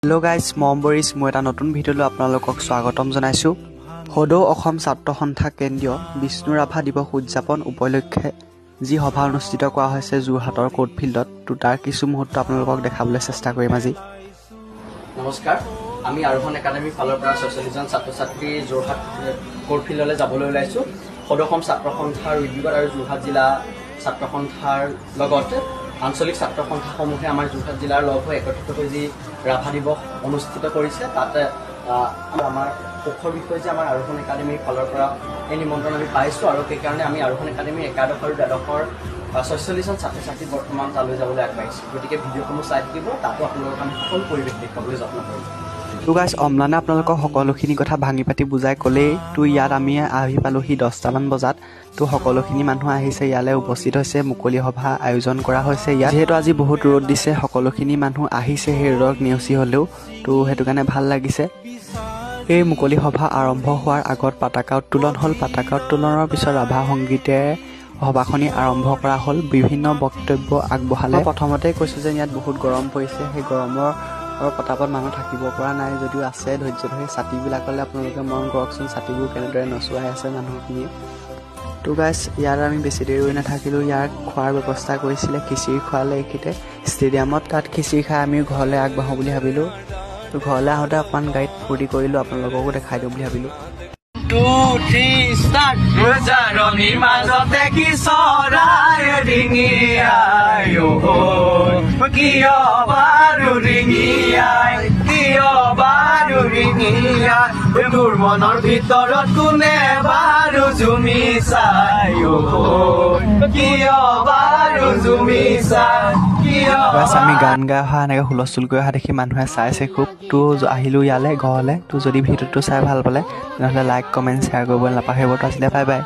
Hello' guys মম্বৰিজ মই এটা নতুন ভিডিঅ'লৈ আপোনালোকক স্বাগতম জনাইছোঁ। সদৌ অসম ছাত্ৰ সন্থা কেন্দ্ৰীয় বিষ্ণু ৰাভা দিৱস উদযাপন উপলক্ষে যি সভা অনুষ্ঠিত কৰা হৈছে যোৰহাটৰ কোৰ্ট ফিল্ডত, তাৰ কিছু মুহূৰ্ত আপোনালোকক দেখাবলৈ চেষ্টা কৰিম আজি। নমস্কাৰ, আমি আৰোহণ একাডেমীৰ ফালৰ পৰা ৪৬ জন ছাত্ৰ ছাত্ৰী যোৰহাট কোৰ্ট ফিল্ডলৈ যাবলৈ ওলাইছোঁ। সদৌ অসম ছাত্ৰ সন্থাৰ উদ্যোগত আৰু যোৰহাট জিলা ছাত্ৰ সন্থাৰ লগত আঞ্চলিক ছাত্ৰ সন্থাসমূহে আমাৰ যোৰহাট জিলাৰ লগ হৈ একত্ৰিত হৈ যি ৰাভা দিৱস অনুষ্ঠিত কৰিছে, তাতে আমাৰ সুখৰ বিষয় যে আমাৰ আৰোহণ একাডেমীৰ ফালৰ পৰা এই নিমন্ত্ৰণ আমি পাইছোঁ আৰু সেইকাৰণে আমি আৰোহণ একাডেমীৰ একাদশ আৰু দ্বাদশৰ ৪৬ জন ছাত্ৰ ছাত্ৰী বৰ্তমান তালৈ যাবলৈ আগবাঢ়িছোঁ। গতিকে ভিডিঅ'সমূহ চাই থাকিব, তাতো আপোনালোকক আমি সকলো পৰিৱেশ দেখুৱাবলৈ যত্ন কৰিম। তো গাইজ অম্লানে আপোনালোকক সকলোখিনি কথা ভাঙি পাতি বুজাই ক'লেই। তো ইয়াত আমি আহি পালোহি 10টামান বজাত। তো সকলোখিনি মানুহ আহিছে, ইয়ালৈ উপস্থিত হৈছে। মুকলি সভা আয়োজন কৰা হৈছে ইয়াত। যিহেতু আজি বহুত ৰ'দ দিছে, সকলোখিনি মানুহ আহিছে সেই ৰ'দক নেওচি হ'লেও। তো সেইটো কাৰণে ভাল লাগিছে। এই মুকলি সভা আৰম্ভ হোৱাৰ আগত পতাকা উত্তোলন হ'ল। পতাকা উত্তোলনৰ পিছত ৰাভা সংগীতেৰে সভাখনি আৰম্ভ কৰা হ'ল। বিভিন্ন বক্তব্য আগবঢ়ালে। প্ৰথমতে কৈছোঁ যে ইয়াত বহুত গৰম পৰিছে, সেই গৰমৰ পতাপত মানুহ থাকিব পৰা নাই যদিও আছে ধৈৰ্য ধৰি। ছাতিবিলাকলৈ আপোনালোকে মন কৰকচোন, ছাতিবোৰ কেনেদৰে নচুৱাই আছে মানুহখিনিয়ে। তো গাইজ ইয়াত আমি বেছি দেৰি ৰৈ নাথাকিলোঁ। ইয়াৰ খোৱাৰ ব্যৱস্থা কৰিছিলে, খিচিৰি খোৱালে এইখিনিতে ষ্টেডিয়ামত। তাত খিচিৰি খাই আমি ঘৰলৈ আগবাঢ়োঁ বুলি ভাবিলোঁ। তো ঘৰলৈ আহোঁতে অকণমান গাড়ীত ফূৰ্তি কৰিলোঁ, আপোনালোককো দেখাই দিওঁ বুলি ভাবিলোঁ। 2, 3 ষ্টাৰ্ট। জাৰণিৰ মাজতে কি চৰাই ডিঙি আই কিয় বাৰু ডিঙি আই, কিয় বাৰু ডিঙি আই, মোৰ মনৰ ভিতৰত কোনে বাৰু জুমি চাই, কিয় বাৰু জুমি চাই। আমি গান গাই অহা এনেকৈ হুলস্থুল কৰি অহা দেখি মানুহে চাইছে খুব। তো আহিলোঁ ইয়ালৈ ঘৰলৈ। তো যদি ভিডিঅ'টো চাই ভাল পালে তেনেহ'লে লাইক কমেণ্ট শ্বেয়াৰ কৰিবলৈ নাপাহৰিব। তো আছিলে বাই বাই।